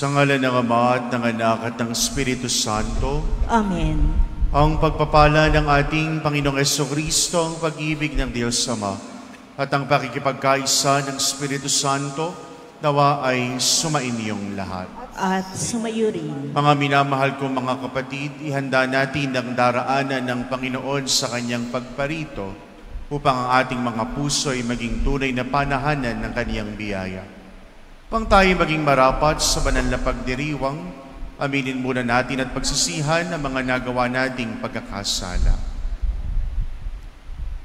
Sa ngalan ng Ama at ng Anak at ng Espiritu Santo. Amen. Ang pagpapala ng ating Panginoong Jesucristo, ang pag-ibig ng Diyos Ama, at ang pakikipagkaisa ng Espiritu Santo, nawa ay sumainyong lahat. At sumayo rin. Mga minamahal kong mga kapatid, ihanda natin ang daraanan ng Panginoon sa kanyang pagparito upang ang ating mga puso ay maging tunay na panahanan ng kanyang biyaya. Pang tayo maging marapat sa banal na pagdiriwang, aminin muna natin at pagsisihan ang mga nagawa nating pagkakasala.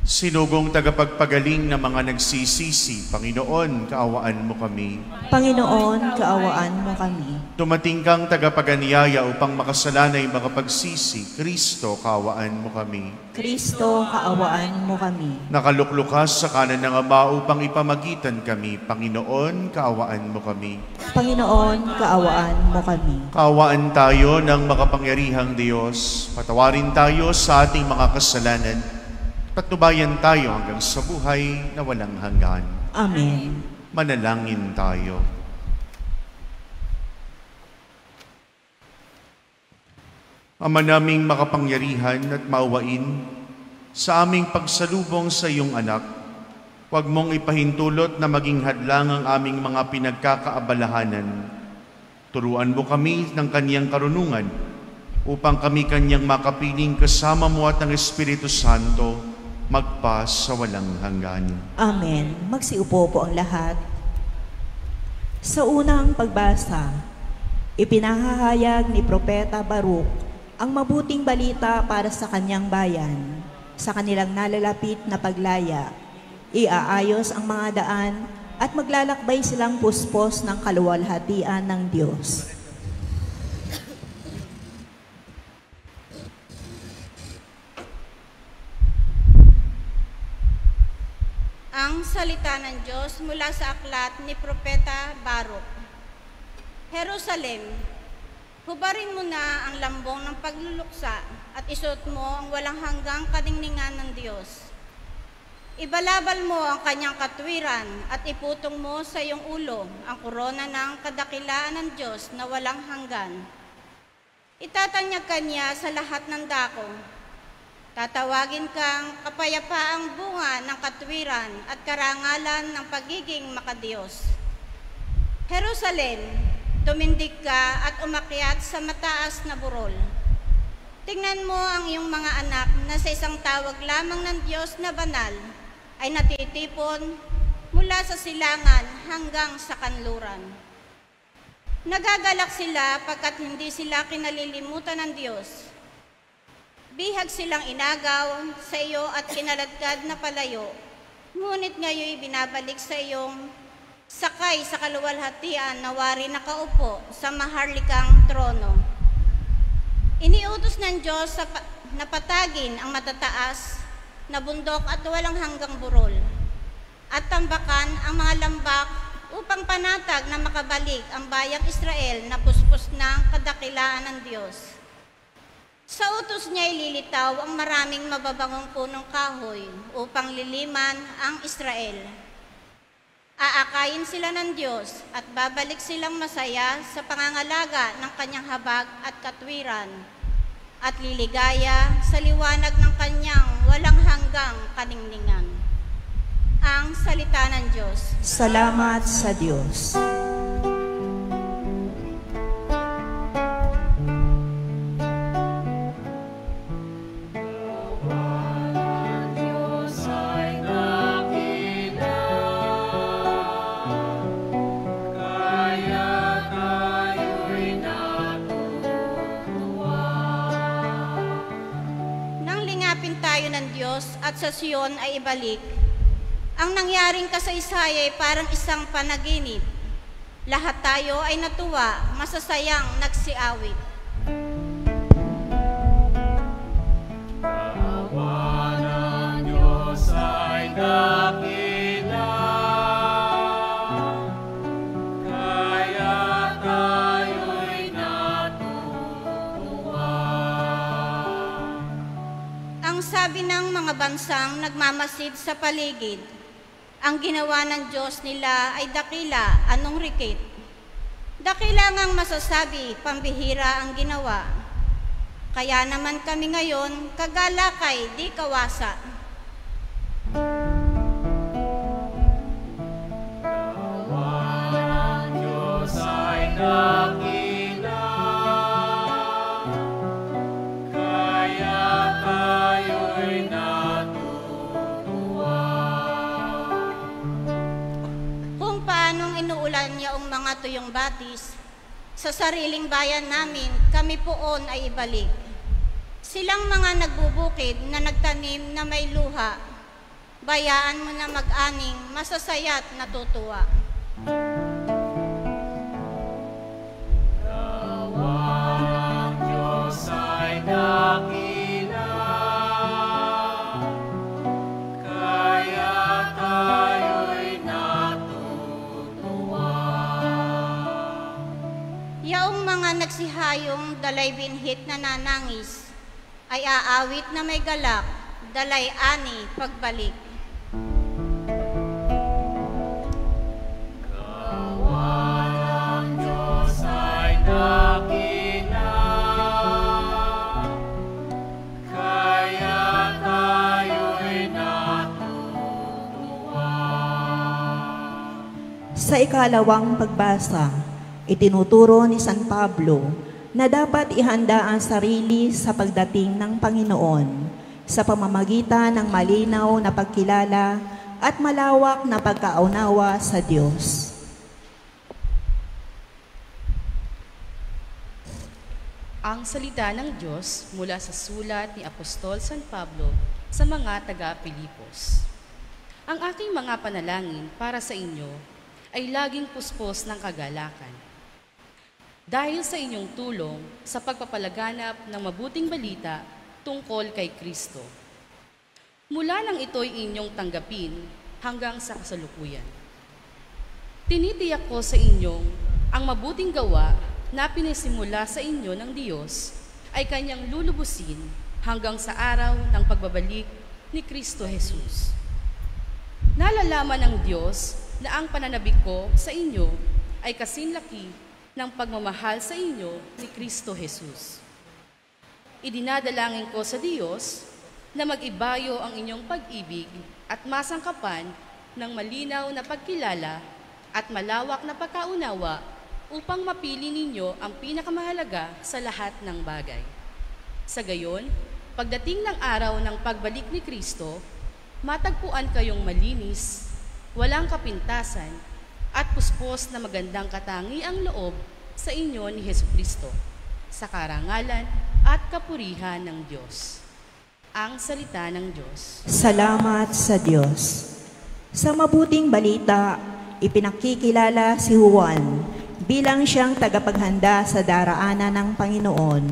Sinugong tagapagpagaling ng mga nagsisisi, Panginoon, kaawaan mo kami. Panginoon, kaawaan mo kami. Dumating kang tagapaganiyaya upang makasalanay makapagsisi, Kristo, kaawaan mo kami. Kristo, kaawaan mo kami. Nakaluklukas sa kanan ng Ama upang ipamagitan kami, Panginoon, kaawaan mo kami. Panginoon, kaawaan mo kami. Kaawaan tayo ng makapangyarihang Diyos. Patawarin tayo sa ating mga kasalanan. Patnubayan tayo hanggang sa buhay na walang hanggan. Amen. Manalangin tayo. Ama naming makapangyarihan at maawain, sa aming pagsalubong sa iyong anak, huwag mong ipahintulot na maging hadlang ang aming mga pinagkakaabalahanan. Turuan mo kami ng kanyang karunungan upang kami kanyang makapiling kasama mo at ng Espiritu Santo magpa sa walang hanggan. Amen. Magsiupo po ang lahat. Sa unang pagbasa, ipinahahayag ni Propeta Baruch ang mabuting balita para sa kanyang bayan. Sa kanilang nalalapit na paglaya, iaayos ang mga daan at maglalakbay silang puspos ng kaluwalhatian ng Diyos. Ang salita ng Diyos mula sa aklat ni Propeta Baruch. Jerusalem, hubarin mo na ang lambong ng pagluluksa at isuot mo ang walang hanggang kaningningan ng Diyos. Ibalabal mo ang kanyang katwiran at iputong mo sa iyong ulo ang korona ng kadakilaan ng Diyos na walang hanggan. Itatanyag kanya sa lahat ng dako. Tatawagin kang kapayapaang bunga ng katwiran at karangalan ng pagiging makadiyos. Jerusalem, tumindig ka at umakyat sa mataas na burol. Tingnan mo ang iyong mga anak na sa isang tawag lamang ng Diyos na banal ay natitipon mula sa silangan hanggang sa kanluran. Nagagalak sila pagkat hindi sila kinalilimutan ng Diyos. Bihag silang inagaw sa iyo at kinaladkad na palayo, ngunit ngayon binabalik sa iyong sakay sa kaluwalhatian na wari nakaupo sa maharlikang trono. Iniutos ng Diyos na patagin ang matataas na bundok at walang hanggang burol, at tambakan ang mga lambak upang panatag na makabalik ang bayang Israel na puspos ng kadakilaan ng Diyos. Sa utos niya ililitaw ang maraming mababangong punong kahoy upang liliman ang Israel. Aakayin sila ng Diyos at babalik silang masaya sa pangangalaga ng kanyang habag at katwiran at liligaya sa liwanag ng kanyang walang hanggang kaningningan. Ang salita ng Diyos. Salamat sa Diyos. At sa Sion ay ibalik. Ang nangyaring kasaysay ay parang isang panaginip. Lahat tayo ay natuwa, masasayang nagsiawit. Awa ng Diyos ay dakila, kaya tayo'y natutuwa. Ang sabi ng mga bansang nagmamasid sa paligid, ang ginawa ng Diyos nila ay dakila, anong rikit. Dakilangang masasabi, pambihira ang ginawa. Kaya naman kami ngayon, kagalakay, di kawasa. Ang Diyos ay dakila, kaya tayo'y natutuwa. Kung paanong inuulan niya ang mga tuyong batis, sa sariling bayan namin, kami poon ay ibalik. Silang mga nagbubukid na nagtanim na may luha, bayaan mo na mag-aning, masasaya't natutuwa. Ang Diyos ay dakila, kaya tayo'y natutuwa. Yaong mga nagsihayong dalay binhit na nanangis, ay aawit na may galak, dalay ani pagbalik. Ang Diyos ay dakila, kaya tayo'y natutuwa. Sa ikalawang pagbasa, itinuturo ni San Pablo na dapat ihanda ang sarili sa pagdating ng Panginoon sa pamamagitan ng malinaw na pagkilala at malawak na pagkaunawa sa Diyos. Ang salita ng Diyos mula sa sulat ni Apostol San Pablo sa mga taga-Pilipos. Ang aking mga panalangin para sa inyo ay laging puspos ng kagalakan. Dahil sa inyong tulong sa pagpapalaganap ng mabuting balita tungkol kay Kristo. Mula nang ito'y inyong tanggapin hanggang sa kasalukuyan. Tinitiyak ko sa inyong ang mabuting gawa na pinisimula sa inyo ng Diyos ay Kanyang lulubusin hanggang sa araw ng pagbabalik ni Kristo Jesus. Nalalaman ng Diyos na ang pananabik ko sa inyo ay kasinlaki ng pagmamahal sa inyo ni Kristo Jesus. Idinadalangin ko sa Diyos na mag-ibayo ang inyong pag-ibig at masangkapan ng malinaw na pagkilala at malawak na pagkaunawa upang mapili ninyo ang pinakamahalaga sa lahat ng bagay. Sa gayon, pagdating ng araw ng pagbalik ni Kristo, matagpuan kayong malinis, walang kapintasan, at puspos na magandang katangiang loob sa inyo ni Hesukristo, sa karangalan at kapurihan ng Diyos. Ang salita ng Diyos. Salamat sa Diyos. Sa mabuting balita, ipinakikilala si Juan bilang siyang tagapaghanda sa daraanan ng Panginoon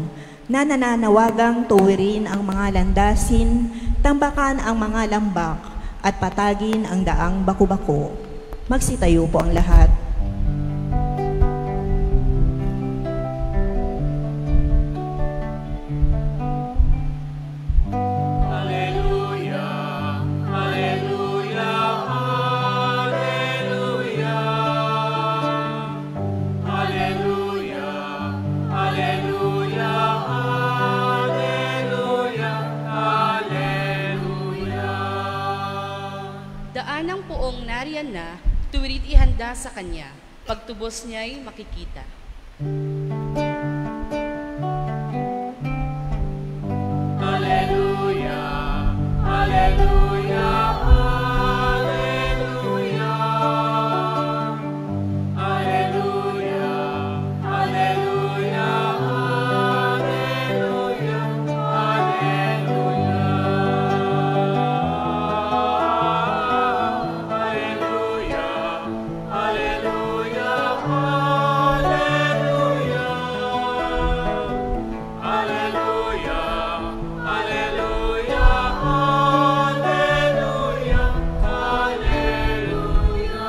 na nananawagang tuwirin ang mga landasin, tambakan ang mga lambak, at patagin ang daang baku-bako. Magsitayo po ang lahat. Alleluia, alleluia, alleluia. Alleluia, alleluia, alleluia, alleluia. Daan ng poong nariyan na, tuwirit ihanda sa Kanya, pagtubos niya'y makikita. Alleluia, alleluia, alleluia. Alleluia, alleluia, alleluia, alleluia. Alleluia, alleluia, alleluia. Alleluia, alleluia, alleluia, alleluia.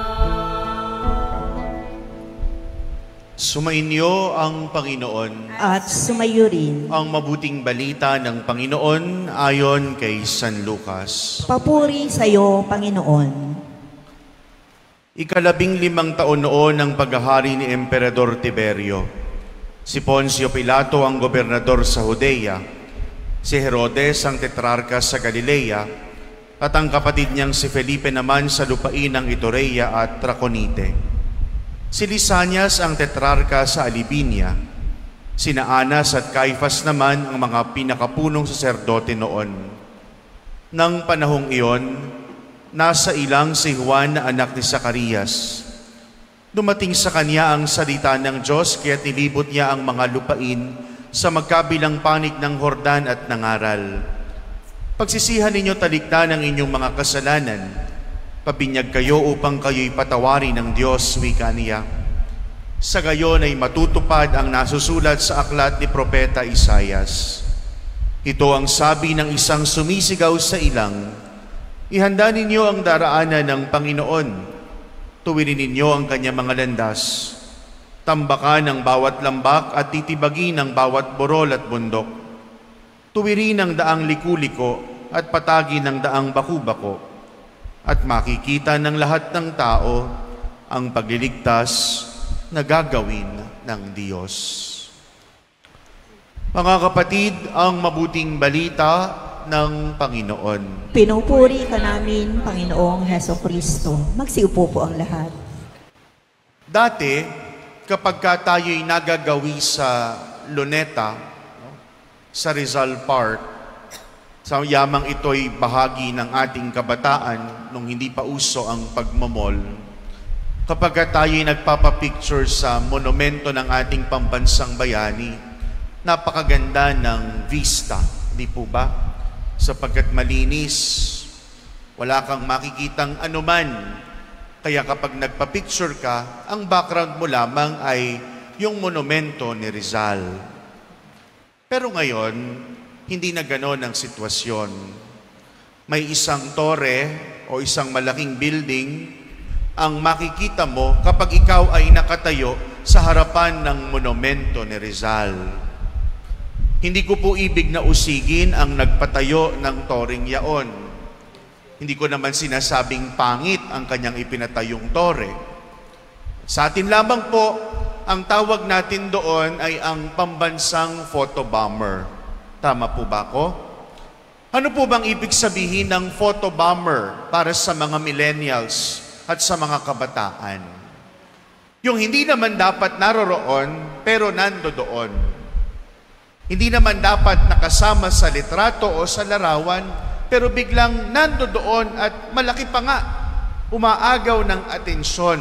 Sumainyo ang Panginoon. At sumayo rin. Ang mabuting balita ng Panginoon ayon kay San Lucas. Papuri sa iyo, Panginoon. Ika-15 taon noon ng paghahari ni Emperador Tiberio. Si Poncio Pilato ang gobernador sa Judea, si Herodes ang tetrarka sa Galilea, at ang kapatid niyang si Felipe naman sa lupain ng Iturea at Traconite. Si Lisanias ang tetrarka sa Alibinia, sina Anas at Caifas naman ang mga pinakapunong saserdote noon. Nang panahong iyon, nasa ilang si Juan na anak ni Zacarias. Dumating sa kanya ang salita ng Diyos, kaya nilibot niya ang mga lupain sa magkabilang panig ng Jordan at nangaral, "Pagsisihan ninyo talikdan ang inyong mga kasalanan. Pabinyag kayo upang kayo'y patawarin ng Diyos," wika niya. Sa gayon ay matutupad ang nasusulat sa aklat ni Propeta Isaias. Ito ang sabi ng isang sumisigaw sa ilang, "Ihanda ninyo ang daraanan ng Panginoon. Tuwirin ninyo ang kanyang mga landas. Tambakan ang bawat lambak at titibagin ang bawat borol at bundok. Tuwirin ang daang liku-liko at patagin ang daang baku-bako. At makikita ng lahat ng tao ang pagliligtas na gagawin ng Diyos." Mga kapatid, ang mabuting balita ng Panginoon. Pinupuri ka namin, Panginoong Heso Kristo. Magsiupo po ang lahat. Dati, kapag tayo'y nagagawi sa Luneta, sa Rizal Park, sa yamang ito'y bahagi ng ating kabataan nung hindi pa uso ang pagmamall, kapag tayo'y nagpapapicture sa monumento ng ating pambansang bayani, napakaganda ng vista, di po ba? Sapagkat malinis, wala kang makikitang anuman. Kaya kapag nagpa-picture ka, ang background mo lamang ay yung monumento ni Rizal. Pero ngayon, hindi na gano'n ang sitwasyon. May isang tore o isang malaking building ang makikita mo kapag ikaw ay nakatayo sa harapan ng monumento ni Rizal. Hindi ko po ibig na usigin ang nagpatayo ng toring yaon. Hindi ko naman sinasabing pangit ang kanyang ipinatayong tore. Sa atin lamang po, ang tawag natin doon ay ang pambansang photobomber. Tama po ba ako? Ano po bang ibig sabihin ng photobomber para sa mga millennials at sa mga kabataan? Yung hindi naman dapat naroroon, pero nando doon. Hindi naman dapat nakasama sa litrato o sa larawan, pero biglang nando doon at malaki pa nga, umaagaw ng atensyon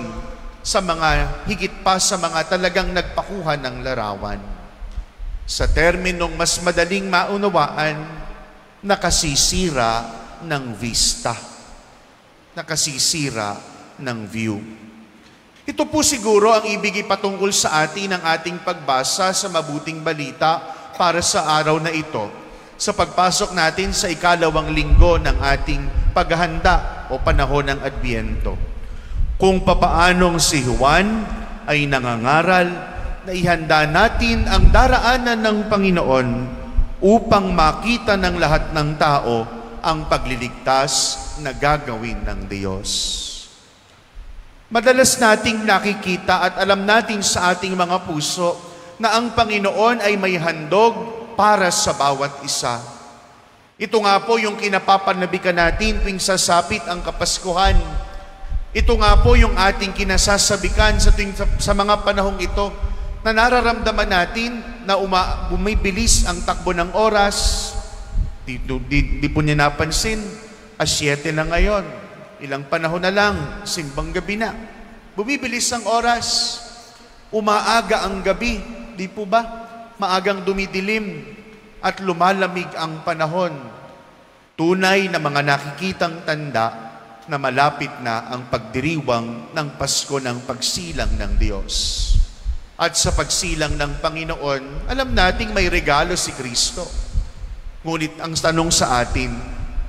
sa mga higit pa sa mga talagang nagpakuha ng larawan. Sa terminong mas madaling maunawaan, nakasisira ng vista. Nakasisira ng view. Ito po siguro ang ibig ipatungkol sa atin ng ating pagbasa sa mabuting balita para sa araw na ito, sa pagpasok natin sa ikalawang linggo ng ating paghahanda o panahon ng Adbyento. Kung papaanong si Juan ay nangangaral na ihanda natin ang daraanan ng Panginoon upang makita ng lahat ng tao ang pagliligtas na gagawin ng Diyos. Madalas nating nakikita at alam natin sa ating mga puso na ang Panginoon ay may handog para sa bawat isa. Ito nga po yung kinapapanabikan natin tuwing sasapit ang Kapaskuhan. Ito nga po yung ating kinasasabikan sa mga panahong ito na nararamdaman natin na bumibilis ang takbo ng oras. Di po niya napansin, 7 na ngayon. Ilang panahon na lang, simbang gabi na. Bumibilis ang oras. Umaaga ang gabi. Di po ba? Maagang dumidilim at lumalamig ang panahon. Tunay na mga nakikitang tanda na malapit na ang pagdiriwang ng Pasko ng pagsilang ng Diyos. At sa pagsilang ng Panginoon, alam nating may regalo si Kristo. Ngunit ang tanong sa atin,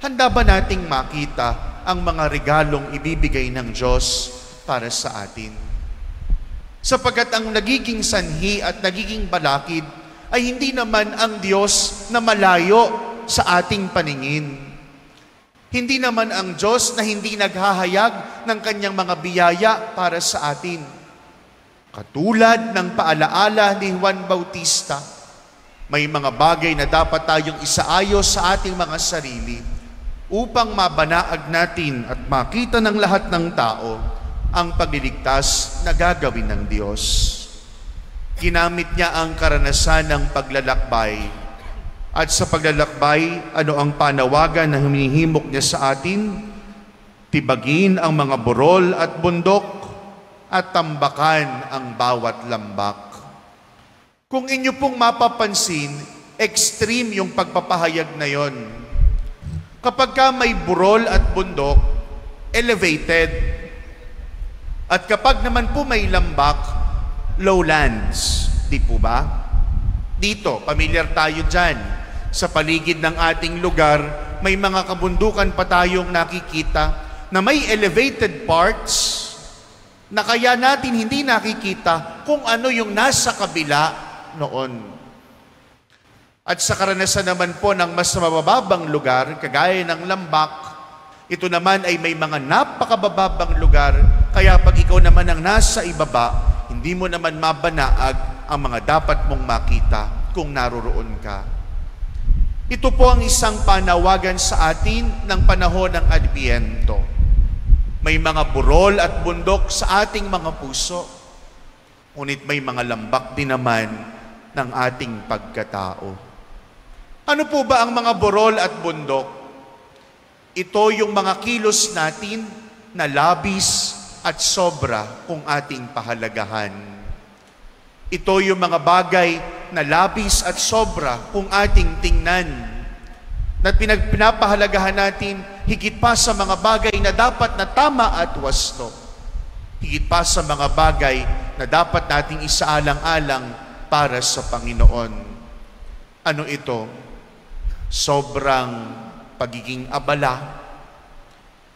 handa ba nating makita ang mga regalong ibibigay ng Diyos para sa atin? Sapagkat ang nagiging sanhi at nagiging balakid ay hindi naman ang Diyos na malayo sa ating paningin. Hindi naman ang Diyos na hindi naghahayag ng kanyang mga biyaya para sa atin. Katulad ng paalaala ni Juan Bautista, may mga bagay na dapat tayong isaayos sa ating mga sarili upang mabanaag natin at makita ng lahat ng tao ang pagliligtas na gagawin ng Diyos. Ginamit niya ang karanasan ng paglalakbay. At sa paglalakbay, ano ang panawagan na hinihimok niya sa atin? Tibagin ang mga burol at bundok at tambakan ang bawat lambak. Kung inyo pong mapapansin, extreme yung pagpapahayag na yon. Kapag ka may burol at bundok, elevated. At kapag naman po may lambak, lowlands. Di po ba? Dito, pamilyar tayo dyan. Sa paligid ng ating lugar, may mga kabundukan pa tayong nakikita na may elevated parts na kaya natin hindi nakikita kung ano yung nasa kabila noon. At sa karanasan naman po ng mas mabababang lugar, kagaya ng lambak, ito naman ay may mga napakabababang lugar, kaya pag ikaw naman ang nasa ibaba, hindi mo naman mabanaag ang mga dapat mong makita kung naroroon ka. Ito po ang isang panawagan sa atin ng panahon ng Adbiento. May mga burol at bundok sa ating mga puso, ngunit may mga lambak din naman ng ating pagkatao. Ano po ba ang mga burol at bundok? Ito yung mga kilos natin na labis at sobra kung ating pahalagahan. Ito yung mga bagay na labis at sobra kung ating tingnan. Na pinapahalagahan natin higit pa sa mga bagay na dapat na tama at wasto. Higit pa sa mga bagay na dapat nating isaalang-alang para sa Panginoon. Ano ito? Sobrang pagiging abala,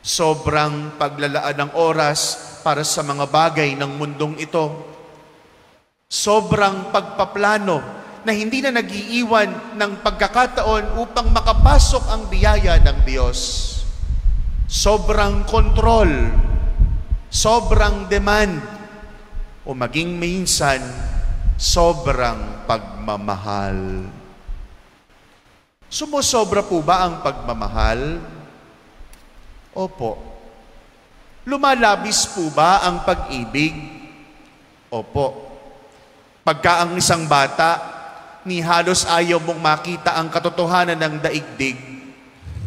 sobrang paglalaan ng oras para sa mga bagay ng mundong ito, sobrang pagpaplano na hindi na nag-iiwan ng pagkakataon upang makapasok ang biyaya ng Diyos, sobrang kontrol, sobrang demand, o maging minsan, sobrang pagmamahal. Sumusobra po ba ang pagmamahal? Opo. Lumalabis po ba ang pag-ibig? Opo. Pagka ang isang bata, ni halos ayaw mong makita ang katotohanan ng daigdig,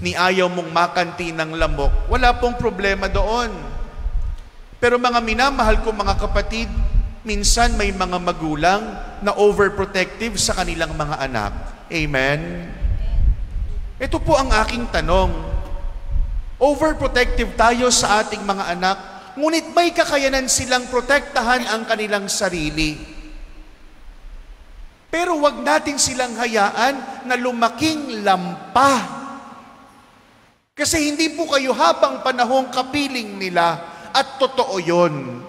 ni ayaw mong makanti ng lamok, wala pong problema doon. Pero mga minamahal ko mga kapatid, minsan may mga magulang na overprotective sa kanilang mga anak. Amen? Ito po ang aking tanong. Overprotective tayo sa ating mga anak, ngunit may kakayanan silang protektahan ang kanilang sarili. Pero wag natin silang hayaan na lumaking lampa. Kasi hindi po kayo habang panahong kapiling nila, at totoo yun.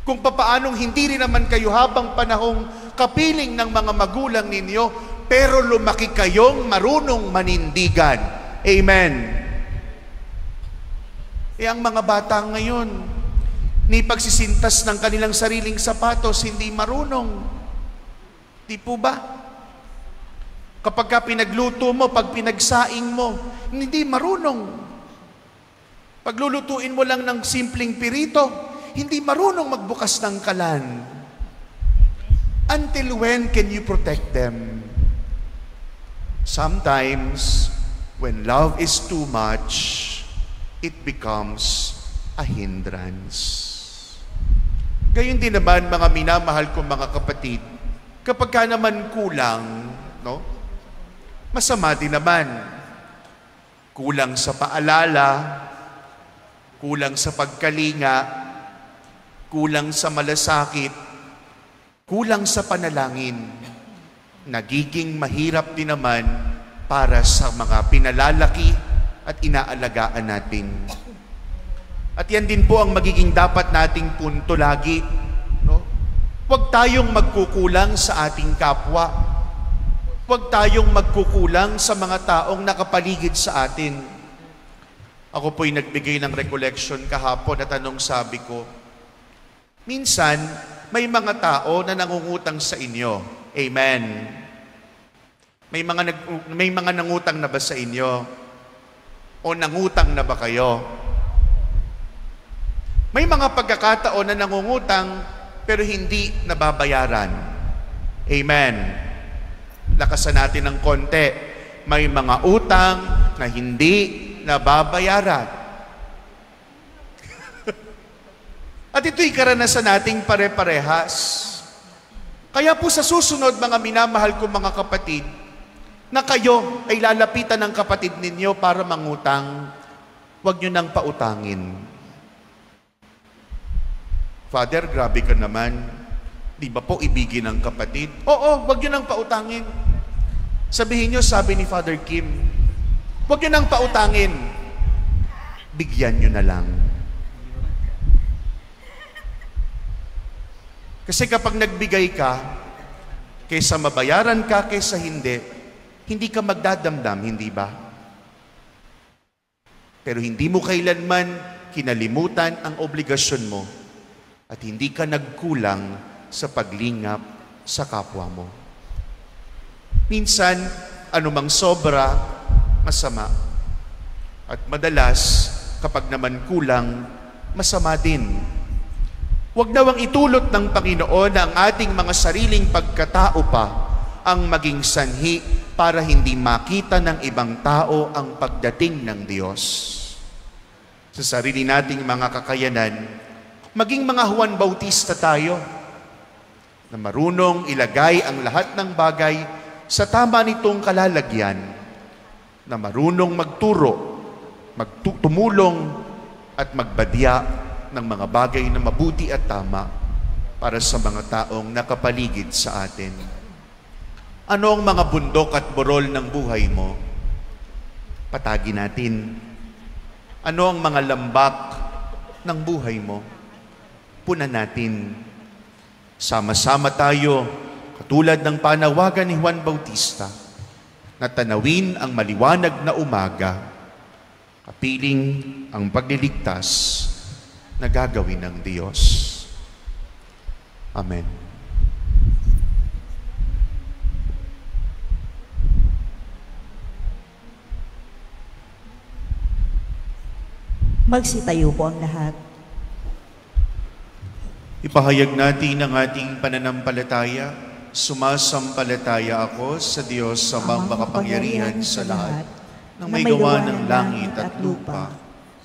Kung papaanong hindi rin naman kayo habang panahong kapiling ng mga magulang ninyo, pero lumaki kayong marunong manindigan. Amen. Ang mga bata ngayon, ni pagsisintas ng kanilang sariling sapatos, hindi marunong. Di po ba? Kapag ka pinagluto mo, pag pinagsaing mo, hindi marunong. Paglulutuin mo lang ng simpleng pirito, hindi marunong magbukas ng kalan. Until when can you protect them? Sometimes, when love is too much, it becomes a hindrance. Gayun din naman, mga minamahal kong mga kapatid, kapag ka naman kulang, no? Masama din naman. Kulang sa paalala, kulang sa pagkalinga, kulang sa malasakit, kulang sa panalangin. Nagiging mahirap din naman para sa mga pinalalaki at inaalagaan natin. At yan din po ang magiging dapat nating punto lagi. No? Huwag tayong magkukulang sa ating kapwa. Huwag tayong magkukulang sa mga taong nakapaligid sa atin. Ako po'y nagbigay ng recollection kahapon at anong sabi ko, minsan, may mga tao na nangungutang sa inyo. Amen. May mga nangutang na ba sa inyo? O nangutang na ba kayo? May mga pagkakataon na nangungutang pero hindi nababayaran. Amen. Lakasan natin ng konti. May mga utang na hindi nababayaran. At ito'y karanasan nating pare-parehas. Kaya po sa susunod, mga minamahal ko mga kapatid, na kayo ay lalapitan ng kapatid ninyo para mangutang, huwag nyo nang pautangin. Father, grabe ka naman. Di ba po ibigin ng kapatid? Oo, huwag nyo nang pautangin. Sabihin nyo, sabi ni Father Kim, huwag nyo nang pautangin. Bigyan nyo na lang. Kasi kapag nagbigay ka, kaysa mabayaran ka, kaysa hindi ka magdadamdam, hindi ba? Pero hindi mo kailanman kinalimutan ang obligasyon mo at hindi ka nagkulang sa paglingap sa kapwa mo. Minsan, anumang sobra, masama. At madalas, kapag naman kulang, masama din. Huwag nawang itulot ng Panginoon na ang ating mga sariling pagkatao pa ang maging sanhi para hindi makita ng ibang tao ang pagdating ng Diyos. Sa sarili nating mga kakayanan, maging mga Juan Bautista tayo na marunong ilagay ang lahat ng bagay sa tama nitong kalalagyan, na marunong magturo, tumulong at magbadya ng mga bagay na mabuti at tama para sa mga taong nakapaligid sa atin. Ano ang mga bundok at burol ng buhay mo? Patagin natin. Ano ang mga lambak ng buhay mo? Punan natin. Sama-sama tayo, katulad ng panawagan ni Juan Bautista, na tanawin ang maliwanag na umaga, kapiling ang pagliligtas na gagawin ng Diyos. Amen. Magsitayo po ang lahat. Ipahayag natin ang ating pananampalataya. Sumasampalataya ako sa Diyos sa makapangyarihan sa lahat, ng may gawa ng langit at lupa.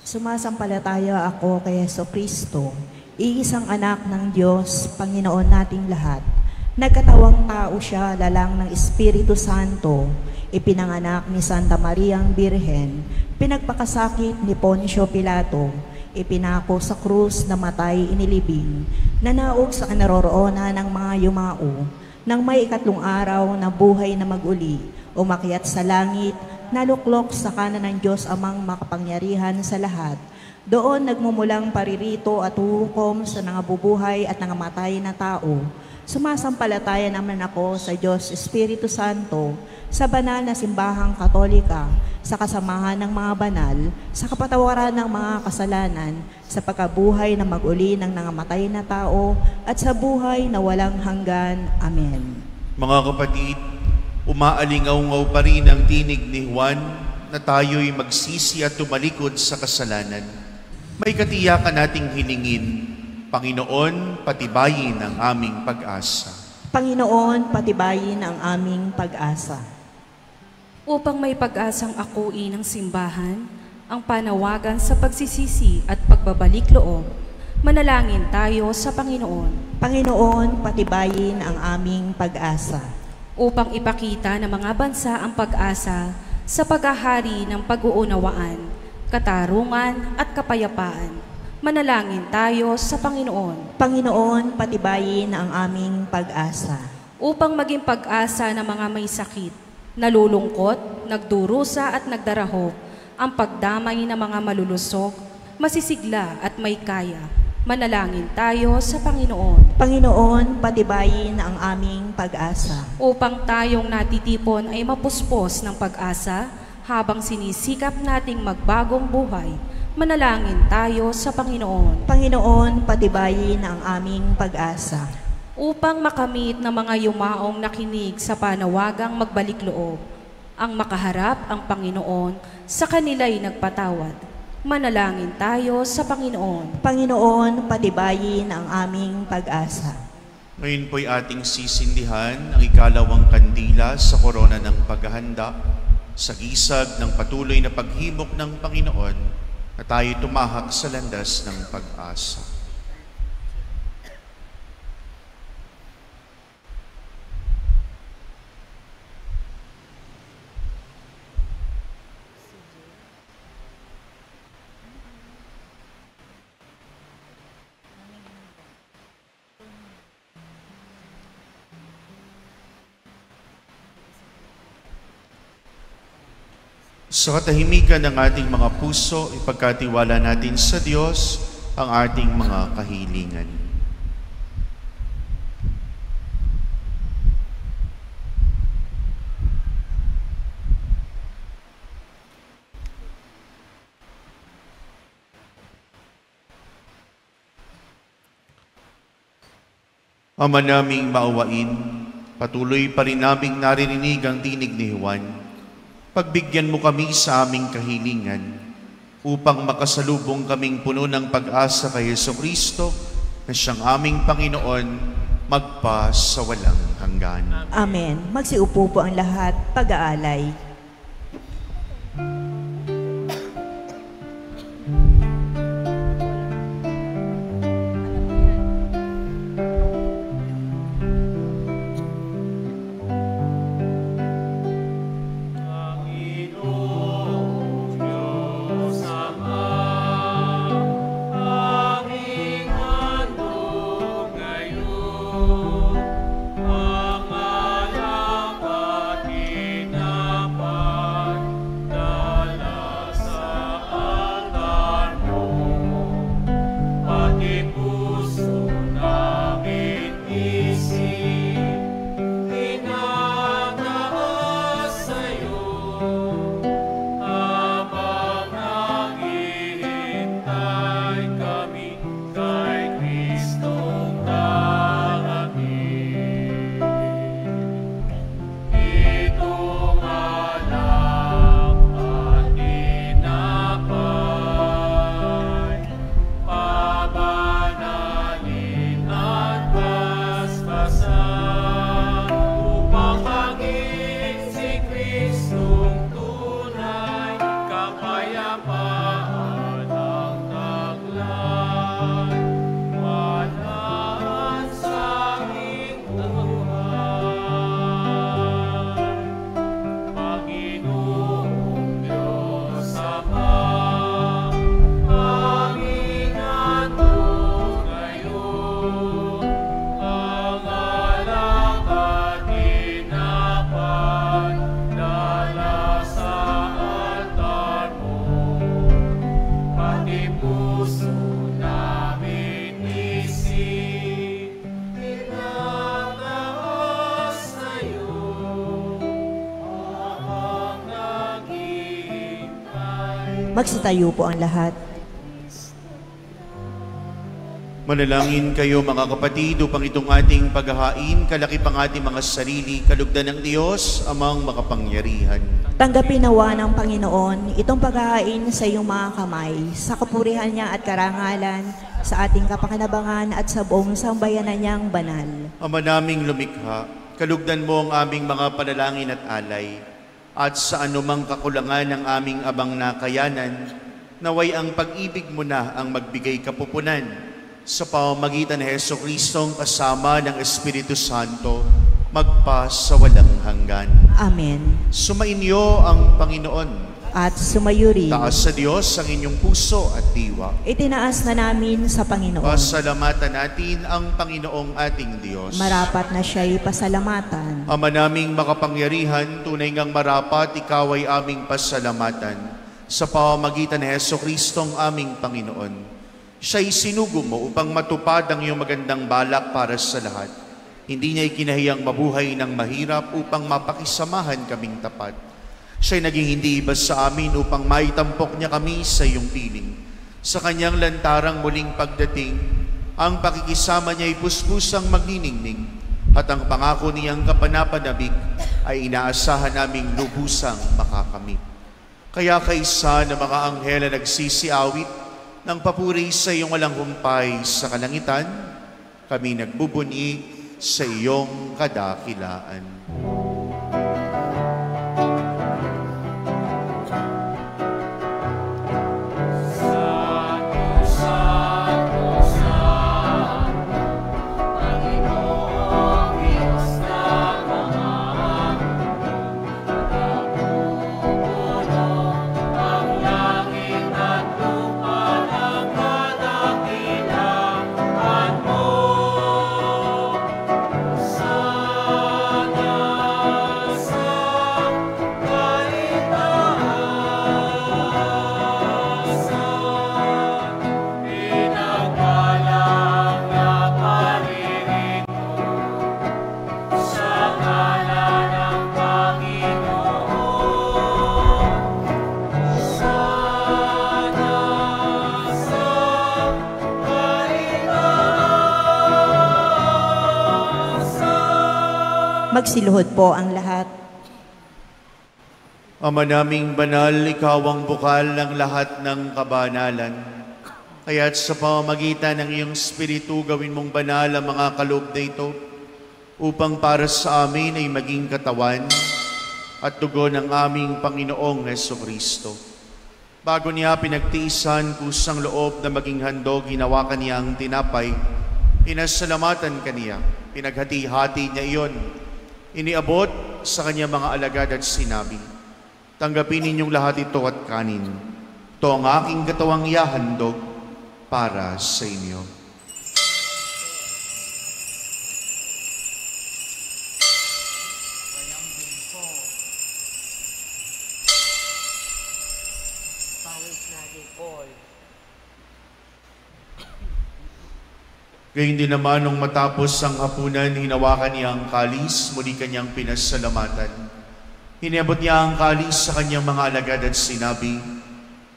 Sumasampalataya ako kay Jesucristo, iisang anak ng Diyos, Panginoon nating lahat. Nagkatawang tao siya, lalang ng Espiritu Santo, ipinanganak ni Santa Maria ang Birhen, pinagpakasakit ni Poncio Pilato, ipinako sa krus, namatay, inilibing, nanaog sa kanaroroonan ng mga yumao, nang may 3 araw na buhay na maguli, umakyat sa langit, naluklok sa kanan ng Diyos amang makapangyarihan sa lahat. Doon nagmumulang paririto at huhukom sa nangabubuhay at nangamatay na tao. Sumasampalataya naman ako sa Diyos Espiritu Santo, sa banal na simbahang katolika, sa kasamahan ng mga banal, sa kapatawaran ng mga kasalanan, sa pagkabuhay na mag-uli ng nangamatay na tao, at sa buhay na walang hanggan. Amen. Mga kapatid, umaalingaw-ngaw pa rin ang tinig ni Juan na tayo'y magsisi at tumalikod sa kasalanan. May katiyakan nating hilingin, Panginoon, patibayin ang aming pag-asa. Panginoon, patibayin ang aming pag-asa. Upang may pag-asang akuin ng simbahan, ang panawagan sa pagsisisi at pagbabalik loob, manalangin tayo sa Panginoon. Panginoon, patibayin ang aming pag-asa. Upang ipakita ng mga bansa ang pag-asa sa paghahari ng pag-uunawaan, katarungan at kapayapaan, manalangin tayo sa Panginoon. Panginoon, patibayin ang aming pag-asa. Upang maging pag-asa ng mga may sakit, nalulungkot, nagdurusa at nagdarahok, ang pagdamay ng mga malulusog, masisigla at may kaya, manalangin tayo sa Panginoon. Panginoon, patibayin ang aming pag-asa. Upang tayong natitipon ay mapuspos ng pag-asa habang sinisikap nating magbagong buhay, manalangin tayo sa Panginoon. Panginoon, patibayin ang aming pag-asa. Upang makamit ng mga yumaong nakinig sa panawagang magbalik loob, ang makaharap ang Panginoon sa kanila'y nagpatawad. Manalangin tayo sa Panginoon. Panginoon, patibayin ang aming pag-asa. Ngayon po'y ating sisindihan ang ikalawang kandila sa korona ng paghahanda sa gisag ng patuloy na paghimok ng Panginoon na tayo tumahak sa landas ng pag-asa. Sa katahimikan ng ating mga puso, ipagkatiwala natin sa Diyos ang ating mga kahilingan. Ama naming maawain, patuloy pa rin naming naririnig ang tinig ni Juan. Pagbigyan mo kami sa aming kahilingan upang makasalubong kaming puno ng pag-asa kay Jesucristo na siyang aming Panginoon magpa sa walang hanggan. Amen. Magsiupo po ang lahat, pag-aalay. Magsitayo po ang lahat. Manalangin kayo mga kapatid upang itong ating paghahain, kalaki pang ating mga sarili, kalugdan ng Diyos, amang makapangyarihan. Tanggapin nawa ng Panginoon itong paghahain sa iyong mga kamay, sa kapurihan niya at karangalan, sa ating kapakinabangan at sa buong sambayanan niyang banal. Ama naming lumikha, kalugdan mo ang aming mga panalangin at alay, at sa anumang kakulangan ng aming abang nakayanan, naway ang pag-ibig mo na ang magbigay kapupunan sa pamamagitan ni Jesucristong kasama ng Espiritu Santo, magpa sa walang hanggan. Amen. Sumainyo ang Panginoon. At sumayo rin. Taas sa Diyos ang inyong puso at diwa. Itinaas na namin sa Panginoon. Pasalamatan natin ang Panginoong ating Diyos. Marapat na siya'y pasalamatan. Ama naming makapangyarihan, tunay ngang marapat, ikaw ay aming pasalamatan sa pamamagitan ni Jesucristong aming Panginoon. Siya'y sinugo mo upang matupad ang iyong magandang balak para sa lahat. Hindi niya ikinahiyang mabuhay ng mahirap upang mapakisamahan kaming tapat. Siya'y naging hindi iba sa amin upang maitampok niya kami sa iyong piling. Sa kanyang lantarang muling pagdating, ang pakikisama niya ay puspusang magniningning at ang pangako niyang kapanapanabik ay inaasahan naming lubusang makakamit. Kaya kaysa na mga anghel na nagsisiawit ng papuri sa iyong walang humpay sa kalangitan, kami nagbubuni sa iyong kadakilaan. Magsiluhod po ang lahat. Ama naming banal, ikaw ang bukal ng lahat ng kabanalan. Kaya't sa pamamagitan ng iyong Espiritu, gawin mong banal ang mga kaloob na ito upang para sa amin ay maging katawan at dugo ng aming Panginoong Hesukristo. Bago niya pinagtiisan kusang loob na maging handog, ginawa kaniya ang tinapay, pinasalamatan kaniya, pinaghati-hati niya iyon, iniabot sa kanya mga alagad at sinabi, tanggapin ninyong lahat ito at kanin. Ito ang aking katawang ihahandog para sa inyo. Gayun din naman nung matapos ang hapunan, hinawakan niya ang kalis, muli kanyang pinasalamatan. Iniabot niya ang kalis sa kanyang mga alagad at sinabi,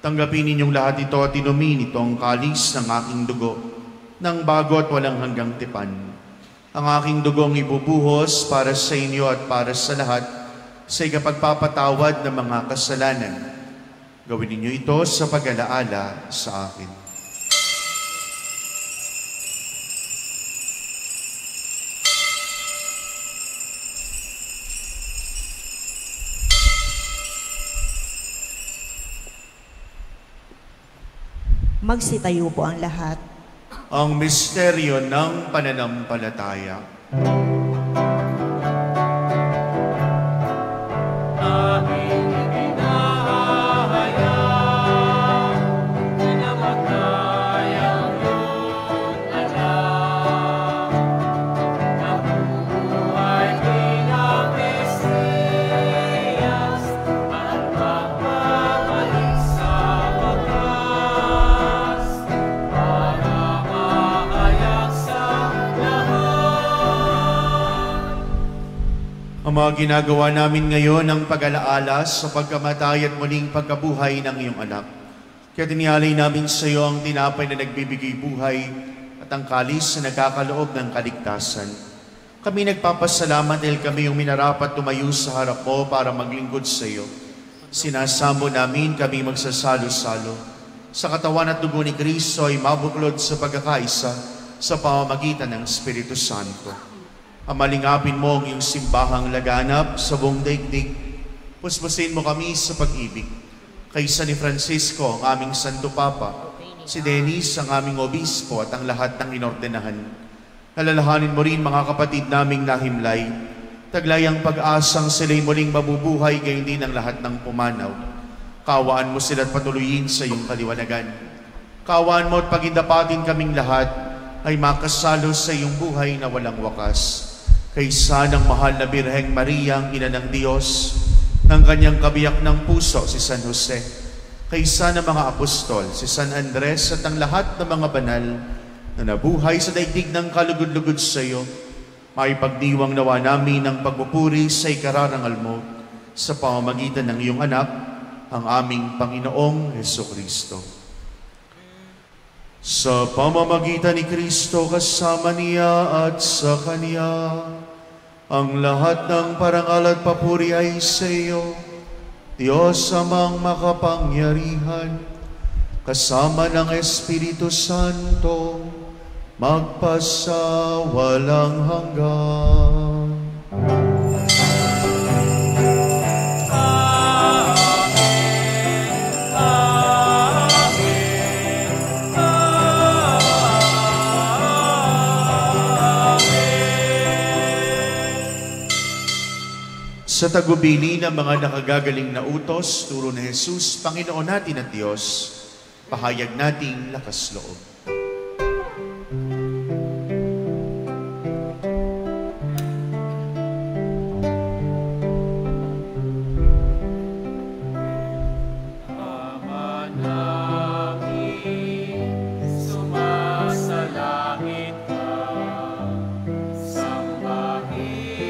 tanggapin ninyong lahat ito at inumin ito ang kalis ng aking dugo, ng bago at walang hanggang tipan. Ang aking dugong ibubuhos para sa inyo at para sa lahat sa ikapagpapatawad ng mga kasalanan. Gawin ninyo ito sa pag-alaala sa akin. Magsitayo po ang lahat. Ang misteryo ng pananampalataya. Aking ipinahayag, pinamatay ang iyong anak. Nabubuhay bilang Mesiyas at magbabalik sa wakas para mahayag sa lahat. Ang mga ginagawa namin ngayon ang pag-alaala sa pagkamatay at muling pagkabuhay ng iyong anak. Kaya tinialay namin sa iyo ang tinapay na nagbibigay buhay at ang kalis na nagkakaloob ng kaligtasan. Kami nagpapasalamat dahil kami yung minarapat tumayo sa harap mo para maglingkod sa iyo. Sinasamo namin kami magsasalo-salo. Sa katawan at dugo ni Kristo ay mabuklod sa pagkakaisa sa pamamagitan ng Espiritu Santo. Amalingapin mo ang iyong simbahang laganap sa buong daigdig. Puspusin mo kami sa pag-ibig. Kaysa ni Francisco, ang aming Santo Papa, si Dennis, ang aming obispo at ang lahat ng inordenahan. Alalahanin mo rin mga kapatid naming nahimlay, taglayang pag-asang sila'y muling mabubuhay, gayon din ang lahat ng pumanaw. Kawaan mo sila at patuloyin sa iyong kaliwanagan. Kawaan mo at pagindapatin kaming lahat ay makasalo sa iyong buhay na walang wakas. Kaysa ng mahal na Birheng Maria, ang ina ng Diyos, ng kanyang kabiyak ng puso, si San Jose, kaysa ng mga apostol, si San Andres at ang lahat ng mga banal na nabuhay sa daigdig ng kalugod-lugod sa iyo, maipagdiwang nawa namin ang pagpupuri sa ikararangal mo sa pamamagitan ng iyong anak, ang aming Panginoong Hesukristo. Sa pamamagitan ni Kristo kasama niya at sa Kanya, ang lahat ng parangal at papuri ay sa iyo, Diyos amang makapangyarihan, kasama ng Espiritu Santo, magpasawalang hanggan. Sa tagubili ng mga nakagagaling na utos, turo ni Jesus, Panginoon natin at Diyos, pahayag nating lakas loob. Ama namin, sumasalangit ka, sambahin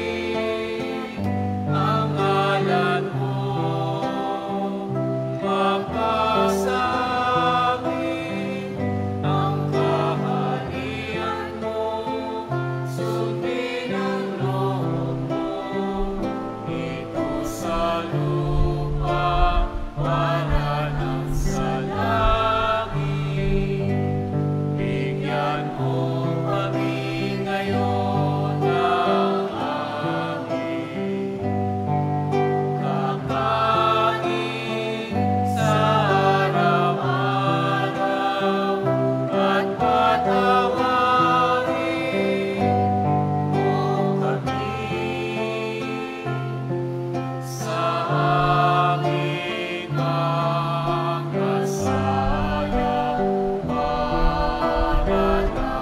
ang ngalan mo, mapasamin ang kaharian mo, sundin ang loob mo, ito sa lupa para ng sa langit. Bigyan mo kami ngayon ng aming kakanin sa araw-araw, at patawarin mo kami sa aming mga sala, para na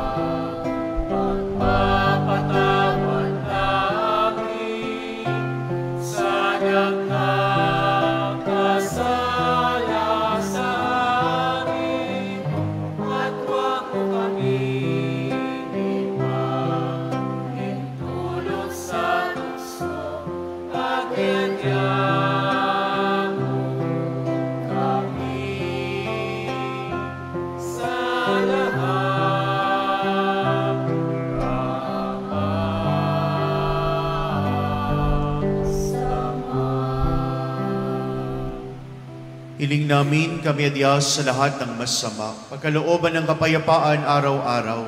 pagpapatawad namin sa nagkakasala sa amin, at huwag mo kami ipahintulot sa tukso, at iadya mo kami sa lahat ng masama. Hiling namin kami Diyos sa lahat ng masama, pagkalooban ng kapayapaan araw-araw,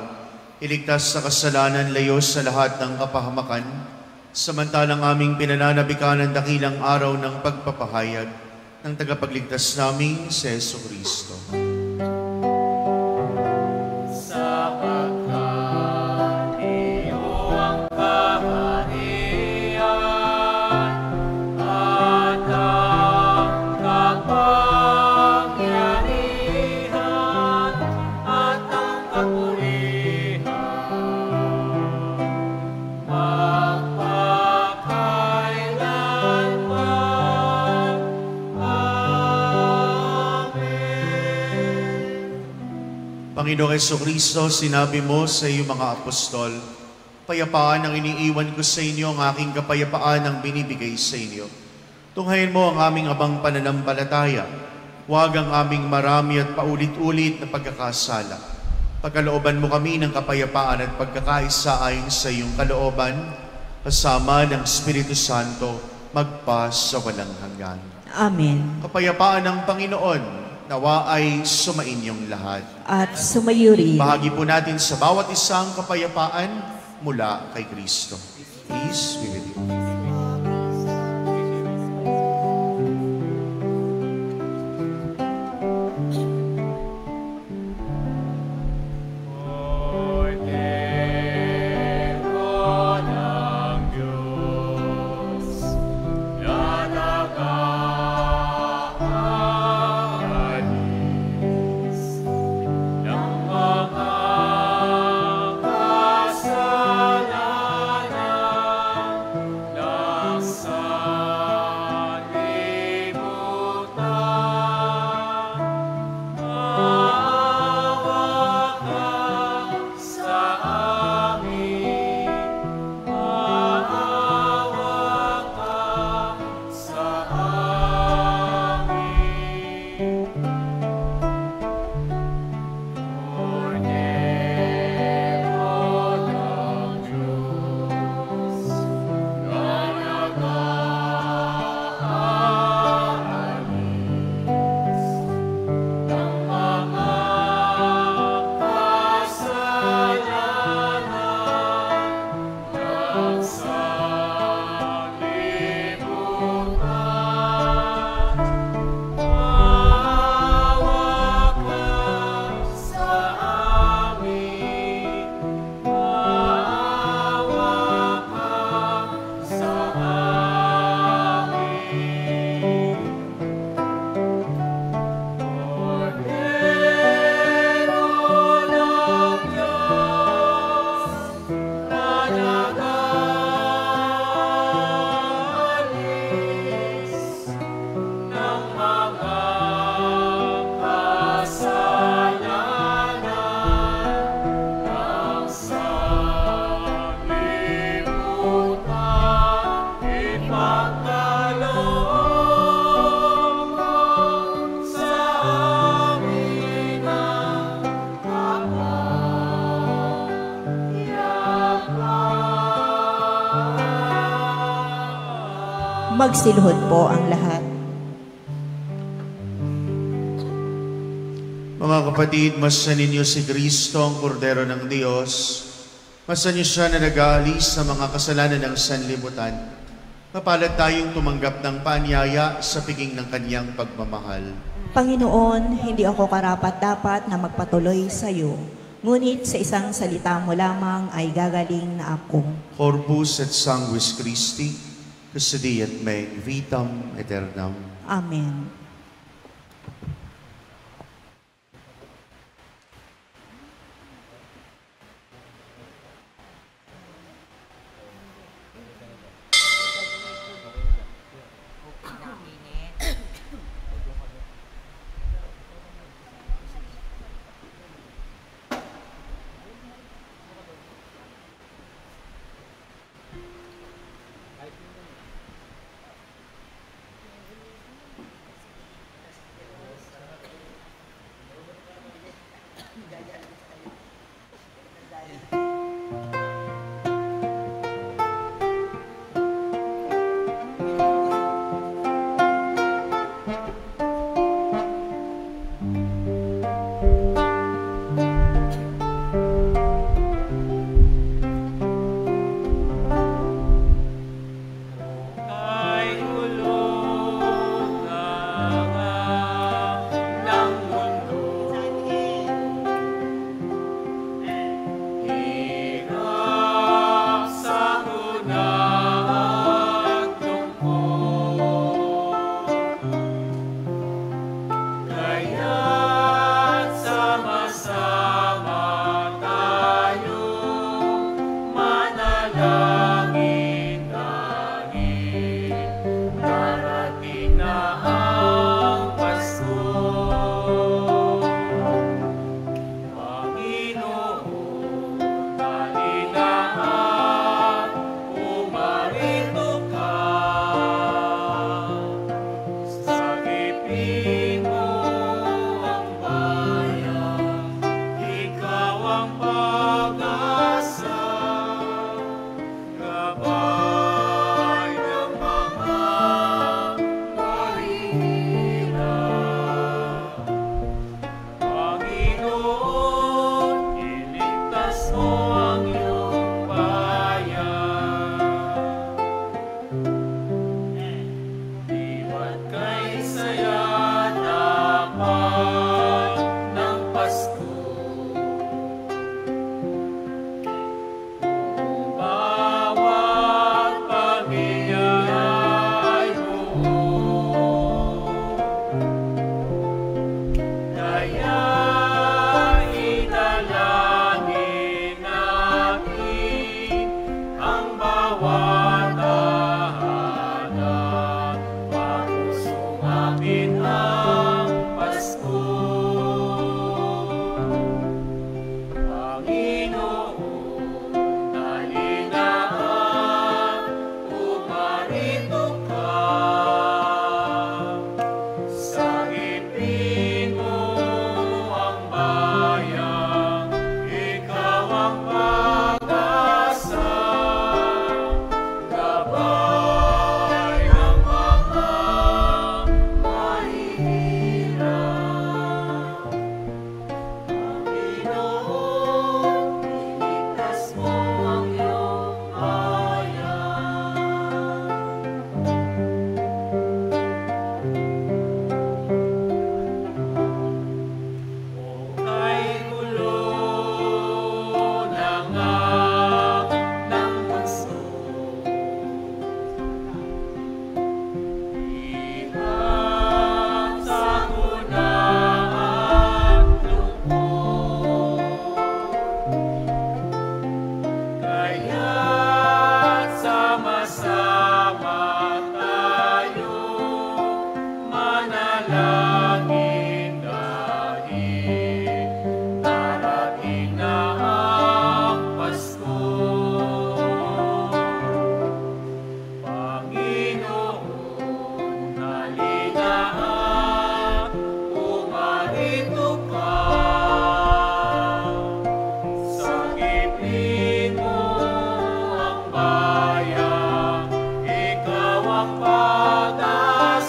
iligtas sa kasalanan, layo sa lahat ng kapahamakan, samantalang aming pinananabikan ang dakilang araw ng pagpapahayag ng tagapagligtas naming si Jesucristo. Sapagkat iyo ang kaharian at ang kapangyarihan at ang kapulihan, magpakailanman. Amen. Panginoong Jesucristo, sinabi mo sa iyong mga apostol, payapaan ang iniiwan ko sa inyo, ang aking kapayapaan ang binibigay sa inyo. Tunghayin mo ang aming abang pananampalataya. Huwag ang aming marami at paulit-ulit na pagkakasala. Pagkalooban mo kami ng kapayapaan at pagkakaisa ayon sa iyong kalooban, kasama ng Espiritu Santo, magpa sa walang hanggan. Amen. Kapayapaan ng Panginoon, nawa ay sumainyong lahat. At sumayuri. Bahagi po natin sa bawat isang kapayapaan mula kay Kristo. Peace be with you. Kordero ng Diyos, nagkakaalis ng mga kasalanan, Magsiluhod po ang lahat. Mga kapatid, masan ninyo si Kristo, ang kordero ng Diyos. Masan niyo siya na nag-aalis sa mga kasalanan ng sanlibutan. Mapalad tayong tumanggap ng paanyaya sa piging ng kanyang pagmamahal. Panginoon, hindi ako karapat-dapat na magpatuloy sa iyo. Ngunit sa isang salita mo lamang ay gagaling na ako. Corpus et sanguis Christi, custodi et me vitam aeternam. Amen.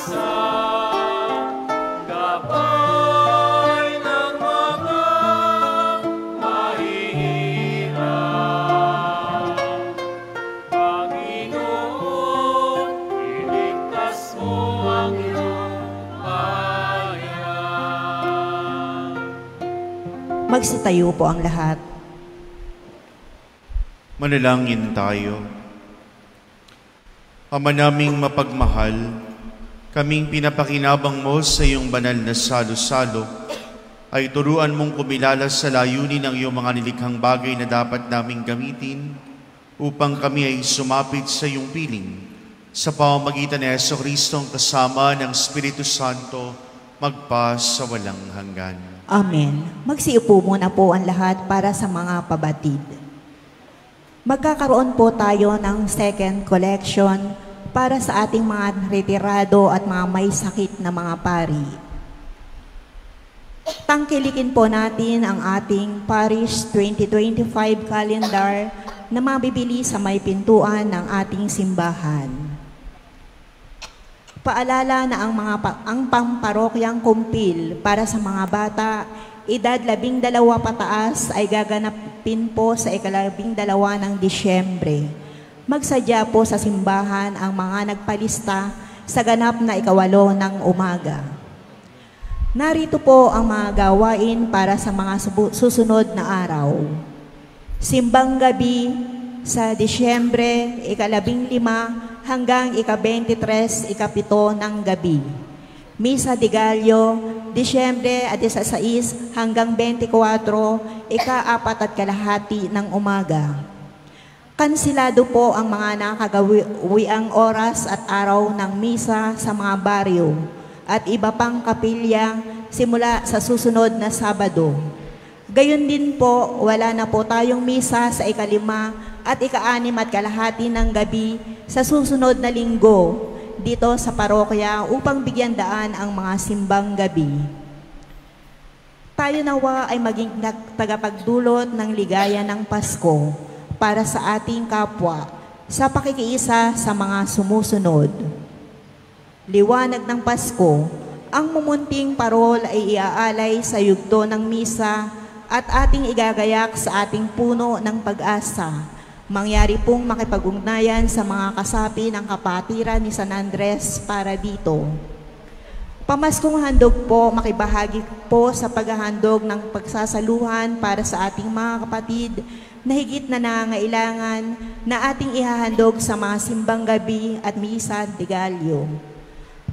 pag-asa, gabay ng mga mahihirap. Panginoon, iligtas mo ang iyong bayan. Magsitayo po ang lahat. Manalangin tayo. Ama naming mapagmahal, kaming pinapakinabang mo sa iyong banal na salo-salo, ay turuan mong kumilala sa layunin ng iyong mga nilikhang bagay na dapat naming gamitin upang kami ay sumapit sa iyong piling. Sa pamamagitan ni Jesucristo ang kasama ng Espiritu Santo, magpa sa walang hanggan. Amen. Magsiupo muna po ang lahat para sa mga pabatid. Magkakaroon po tayo ng second collection para sa ating mga retirado at mga may sakit na mga pari. Tangkilikin po natin ang ating Parish 2025 calendar na mabibili sa may pintuan ng ating simbahan. Paalala na ang pamparokyang kumpil para sa mga bata, edad 12 pataas ay gaganapin po sa ika-12 ng Disyembre. Magsadya po sa simbahan ang mga nagpalista sa ganap na ika-8 ng umaga. Narito po ang mga gawain para sa mga susunod na araw. Simbang gabi sa Disyembre, ika-15 hanggang ika-23, ika-7 ng gabi. Misa de Gallo, Disyembre at 16 hanggang 24, ika-4:30 ng umaga. Kansilado po ang mga nakagawiang oras at araw ng misa sa mga baryo at iba pang kapilya simula sa susunod na Sabado. Gayon din po, wala na po tayong misa sa ika-5 at ika-6:30 ng gabi sa susunod na linggo dito sa parokya upang bigyan daan ang mga simbang gabi. Tayo nawa ay maging tagapagdulot ng ligaya ng Pasko para sa ating kapwa sa pakikiisa sa mga sumusunod. Liwanag ng Pasko, ang mumunting parol ay iaalay sa yugto ng misa at ating igagayak sa ating puno ng pag-asa. Mangyari pong makipag-ugnayan sa mga kasapi ng kapatiran ni San Andres para dito. Pamaskong handog po, makibahagi po sa paghahandog ng pagsasaluhan para sa ating mga kapatid na higit na nangangailangan na ating ihahandog sa mga simbang gabi at misa de Gallo.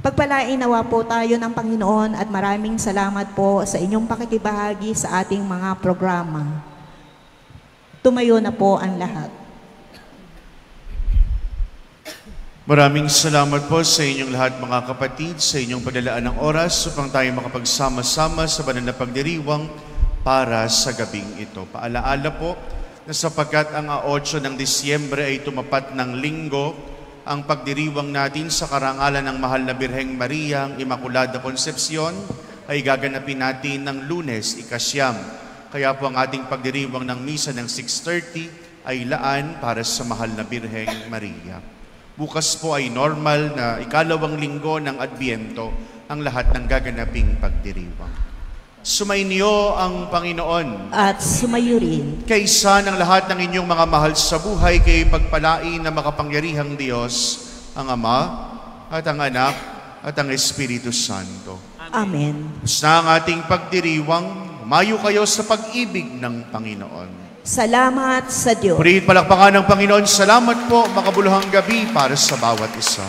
Pagpalain nawa po tayo ng Panginoon at maraming salamat po sa inyong pakikibahagi sa ating mga programa. Tumayo na po ang lahat. Maraming salamat po sa inyong lahat mga kapatid, sa inyong paglalaan ng oras upang tayo makapagsama-sama sa banal na pagdiriwang para sa gabing ito. Paalaala po na sapagkat ang 8 ng Disyembre ay tumapat ng linggo, ang pagdiriwang natin sa karangalan ng Mahal na Birheng Maria, ang Immaculada Concepcion, ay gaganapin natin ng Lunes, ika-9. Kaya po ang ating pagdiriwang ng misa ng 6:30 ay laan para sa Mahal na Birheng Maria. Bukas po ay normal na ikalawang linggo ng Adbyento ang lahat ng gaganaping pagdiriwang. Sumainyo ang Panginoon. At sumayo rin. Kaysa ng lahat ng inyong mga mahal sa buhay, kay pagpalain na makapangyarihang Diyos, ang Ama at ang Anak at ang Espiritu Santo. Amen. Sa ang ating pagdiriwang, mayo kayo sa pag-ibig ng Panginoon. Salamat sa Diyos. Purihin palakpakan ng Panginoon. Salamat po, makabuluhang gabi para sa bawat isa.